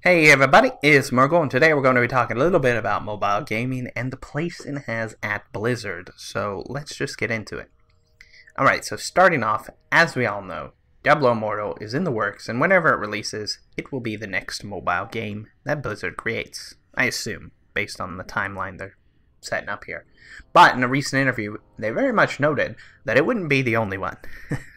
Hey everybody, it's Murgle, and today we're going to be talking a little bit about mobile gaming and the place it has at Blizzard. So let's just get into it. Alright, so starting off, as we all know, Diablo Immortal is in the works, and whenever it releases, it will be the next mobile game that Blizzard creates. I assume, based on the timeline they're setting up here. But in a recent interview, they very much noted that it wouldn't be the only one.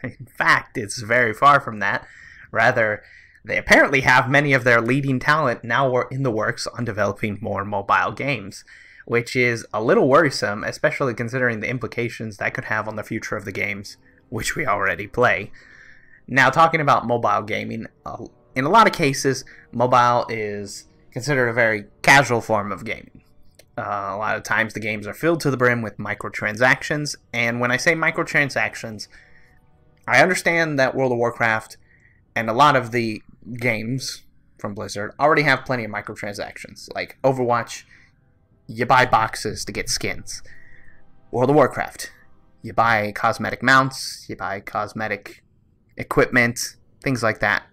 In fact, it's very far from that. Rather, they apparently have many of their leading talent now in the works on developing more mobile games, which is a little worrisome, especially considering the implications that could have on the future of the games, which we already play. Now, talking about mobile gaming, in a lot of cases, mobile is considered a very casual form of gaming. A lot of times the games are filled to the brim with microtransactions, and when I say microtransactions, I understand that World of Warcraft and a lot of the games from Blizzard already have plenty of microtransactions. Like Overwatch, you buy boxes to get skins. World of Warcraft, you buy cosmetic mounts, you buy cosmetic equipment, things like that.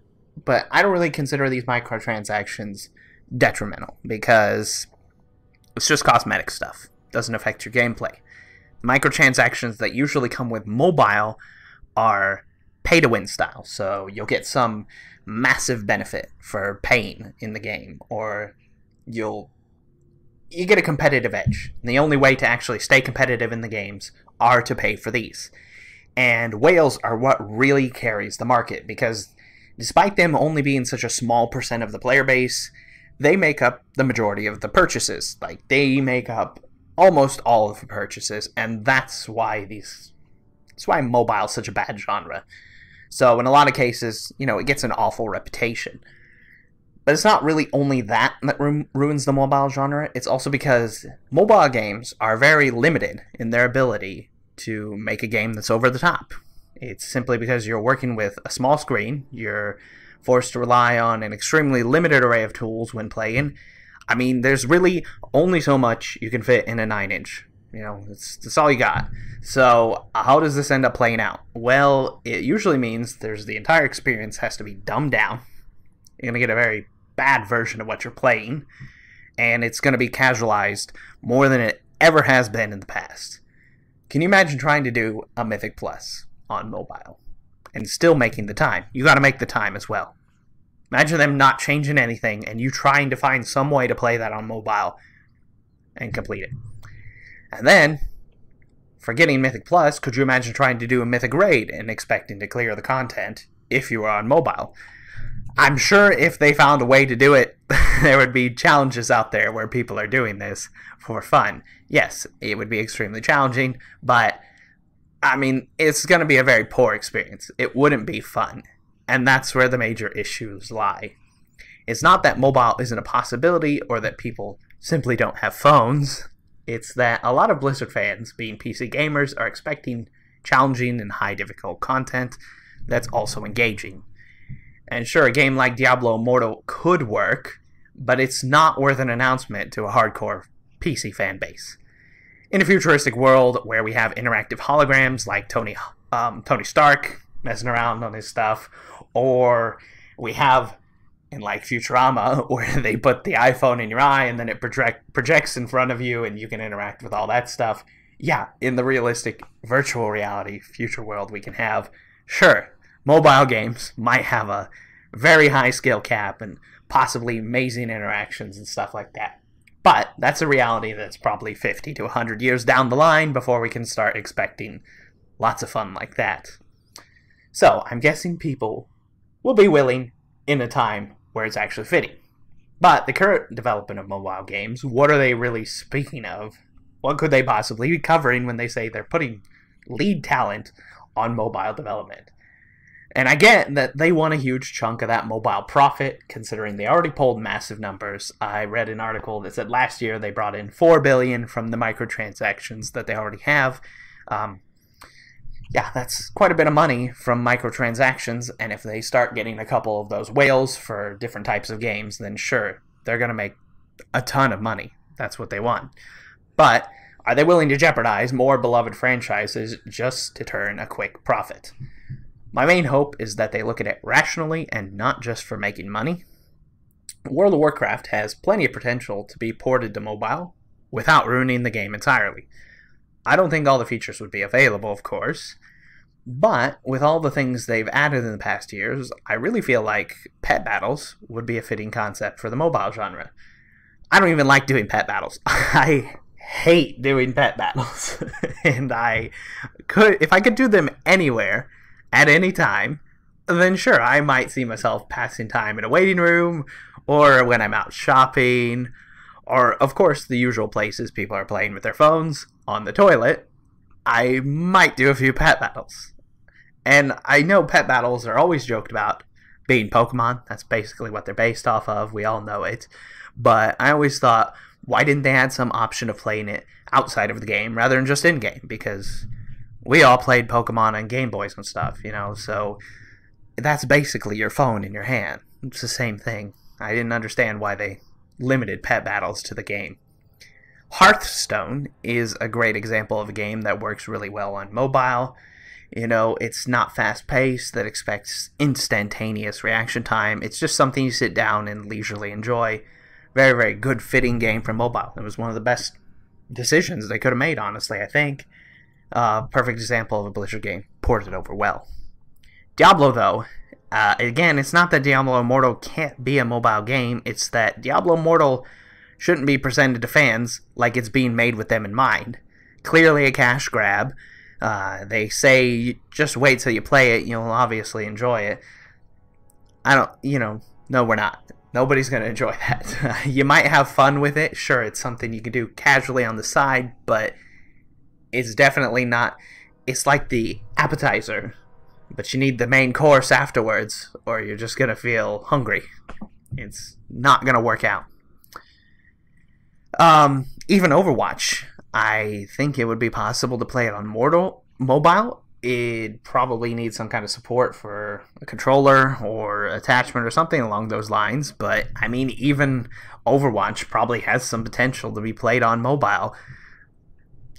But I don't really consider these microtransactions detrimental because it's just cosmetic stuff. It doesn't affect your gameplay. Microtransactions that usually come with mobile are pay-to-win style, so you'll get some massive benefit for paying in the game, or you get a competitive edge. And the only way to actually stay competitive in the games are to pay for these. And whales are what really carries the market, because despite them only being such a small percent of the player base, they make up the majority of the purchases. Like, they make up almost all of the purchases, and that's why mobile is such a bad genre. So in a lot of cases, it gets an awful reputation. But it's not really only that ruins the mobile genre. It's also because mobile games are very limited in their ability to make a game that's over the top. It's simply because you're working with a small screen. You're forced to rely on an extremely limited array of tools when playing. I mean, there's really only so much you can fit in a 9-inch. That's all you got. So how does this end up playing out? Well, it usually means the entire experience has to be dumbed down. You're going to get a very bad version of what you're playing, and it's going to be casualized more than it ever has been in the past. Can you imagine trying to do a Mythic Plus on mobile and still making the time? You got to make the time as well. Imagine them not changing anything and you trying to find some way to play that on mobile and complete it. And then, for getting Mythic Plus, could you imagine trying to do a Mythic Raid and expecting to clear the content if you were on mobile? I'm sure if they found a way to do it, there would be challenges out there where people are doing this for fun. Yes, it would be extremely challenging, but, I mean, it's going to be a very poor experience. It wouldn't be fun, and that's where the major issues lie. It's not that mobile isn't a possibility or that people simply don't have phones. It's that a lot of Blizzard fans, being PC gamers, are expecting challenging and high difficult content that's also engaging. And sure, a game like Diablo Immortal could work, but it's not worth an announcement to a hardcore PC fan base. In a futuristic world where we have interactive holograms like Tony Stark messing around on his stuff, or we have in like Futurama, where they put the iPhone in your eye and then it projects in front of you and you can interact with all that stuff. Yeah, in the realistic virtual reality future world we can have, sure, mobile games might have a very high skill cap and possibly amazing interactions and stuff like that. But that's a reality that's probably 50 to 100 years down the line before we can start expecting lots of fun like that. So I'm guessing people will be willing in a time where it's actually fitting. But the current development of mobile games, what are they really speaking of? What could they possibly be covering when they say they're putting lead talent on mobile development? And I get that they want a huge chunk of that mobile profit, considering they already pulled massive numbers. I read an article that said last year they brought in $4 billion from the microtransactions that they already have. Yeah, that's quite a bit of money from microtransactions, and if they start getting a couple of those whales for different types of games, then sure, they're going to make a ton of money. That's what they want. But are they willing to jeopardize more beloved franchises just to turn a quick profit? My main hope is that they look at it rationally and not just for making money. World of Warcraft has plenty of potential to be ported to mobile without ruining the game entirely. I don't think all the features would be available, of course, but with all the things they've added in the past years, I really feel like pet battles would be a fitting concept for the mobile genre. I don't even like doing pet battles. I hate doing pet battles. And if I could do them anywhere, at any time, then sure, I might see myself passing time in a waiting room, or when I'm out shopping, or of course the usual places people are playing with their phones, on the toilet. I might do a few pet battles. And I know pet battles are always joked about being Pokemon. That's basically what they're based off of. We all know it. But I always thought, why didn't they add some option of playing it outside of the game rather than just in-game? Because we all played Pokemon on Game Boys and stuff, so that's basically your phone in your hand. It's the same thing. I didn't understand why they limited pet battles to the game. Hearthstone is a great example of a game that works really well on mobile. It's not fast-paced that expects instantaneous reaction time. It's just something you sit down and leisurely enjoy. Very, very good fitting game for mobile. It was one of the best decisions they could have made, honestly, I think. Perfect example of a Blizzard game ported over well. Diablo, though, again, it's not that Diablo Immortal can't be a mobile game. It's that Diablo Immortal shouldn't be presented to fans like it's being made with them in mind. Clearly a cash grab. They say, just wait till you play it, you'll obviously enjoy it. No, we're not. Nobody's going to enjoy that. You might have fun with it. Sure, it's something you can do casually on the side, but it's definitely not. It's like the appetizer, but you need the main course afterwards, or you're just going to feel hungry. It's not going to work out. Even Overwatch, I think it would be possible to play it on mobile. It probably needs some kind of support for a controller or attachment or something along those lines. But, I mean, even Overwatch probably has some potential to be played on mobile.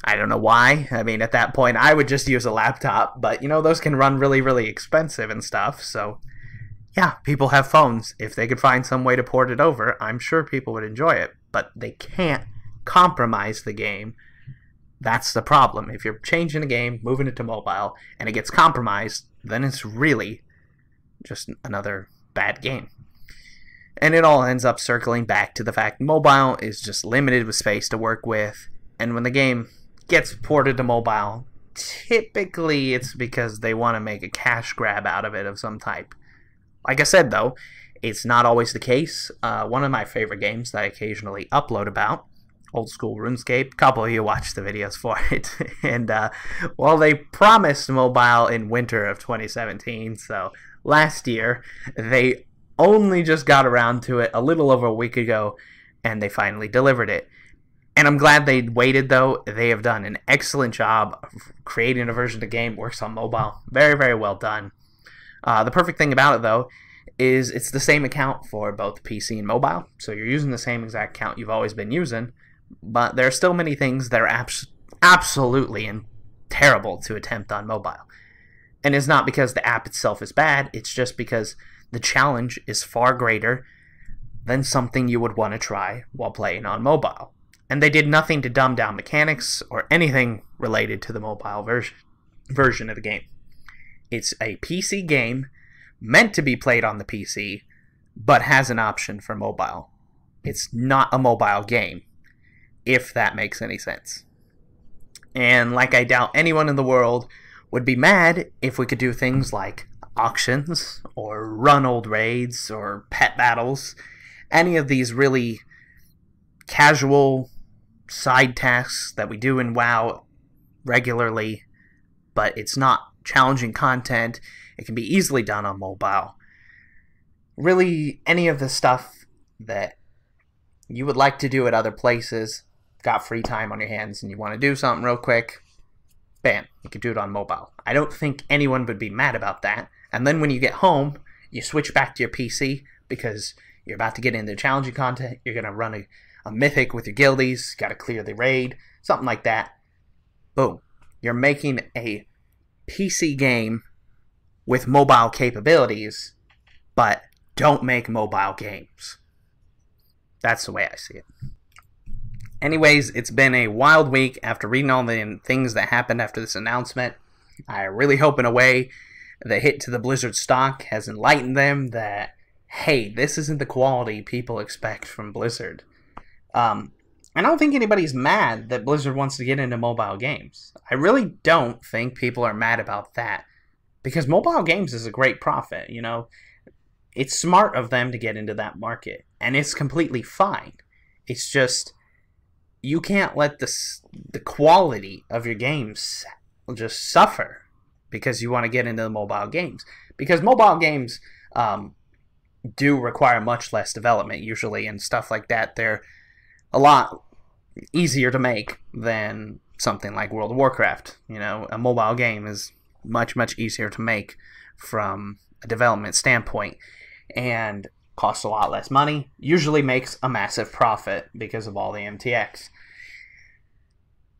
I don't know why. I mean, at that point, I would just use a laptop. But, those can run really, really expensive and stuff. So, yeah, people have phones. If they could find some way to port it over, I'm sure people would enjoy it. But they can't compromise the game. That's the problem. If you're changing a game, moving it to mobile, and it gets compromised, then it's really just another bad game. And it all ends up circling back to the fact mobile is just limited with space to work with, and when the game gets ported to mobile, typically it's because they want to make a cash grab out of it of some type. Like I said, though, it's not always the case. One of my favorite games that I occasionally upload about, old school RuneScape. A couple of you watched the videos for it. And, well, they promised mobile in winter of 2017. So last year, they only just got around to it a little over a week ago, and they finally delivered it. And I'm glad they waited, though. They have done an excellent job of creating a version of the game that works on mobile. Very, very well done. The perfect thing about it, though, is it's the same account for both PC and mobile. So you're using the same exact account you've always been using. But there are still many things that are absolutely terrible to attempt on mobile. And it's not because the app itself is bad, it's just because the challenge is far greater than something you would want to try while playing on mobile. And they did nothing to dumb down mechanics or anything related to the mobile version of the game. It's a PC game meant to be played on the PC, but has an option for mobile. It's not a mobile game, if that makes any sense. And like I doubt anyone in the world would be mad if we could do things like auctions or run old raids or pet battles, any of these really casual side tasks that we do in WoW regularly, but it's not challenging content. It can be easily done on mobile. Really, any of the stuff that you would like to do at other places, got free time on your hands and you want to do something real quick, bam, you can do it on mobile. I don't think anyone would be mad about that. And then when you get home, you switch back to your PC because you're about to get into challenging content. You're going to run a mythic with your guildies, got to clear the raid, something like that. Boom. You're making a PC game with mobile capabilities, but don't make mobile games. That's the way I see it. Anyways, it's been a wild week after reading all the things that happened after this announcement. I really hope in a way the hit to the Blizzard stock has enlightened them that, hey, this isn't the quality people expect from Blizzard. I don't think anybody's mad that Blizzard wants to get into mobile games. I really don't think people are mad about that. Because mobile games is a great profit, you know. It's smart of them to get into that market. And it's completely fine. It's just, you can't let the quality of your games just suffer because you want to get into the mobile games. Because mobile games do require much less development usually and stuff like that. They're a lot easier to make than something like World of Warcraft. You know, a mobile game is much, much easier to make from a development standpoint and costs a lot less money, usually makes a massive profit because of all the MTX.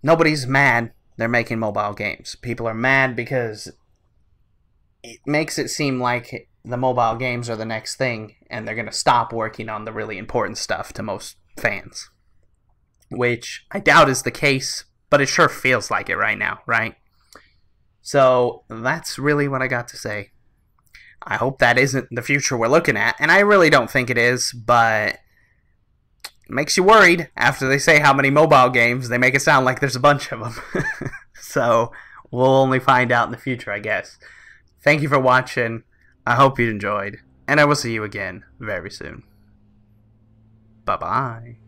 Nobody's mad they're making mobile games. People are mad because it makes it seem like the mobile games are the next thing and they're going to stop working on the really important stuff to most fans. Which I doubt is the case, but it sure feels like it right now, right? So that's really what I got to say. I hope that isn't the future we're looking at, and I really don't think it is, but it makes you worried after they say how many mobile games. They make it sound like there's a bunch of them. So we'll only find out in the future, I guess. Thank you for watching. I hope you enjoyed, and I will see you again very soon. Bye-bye.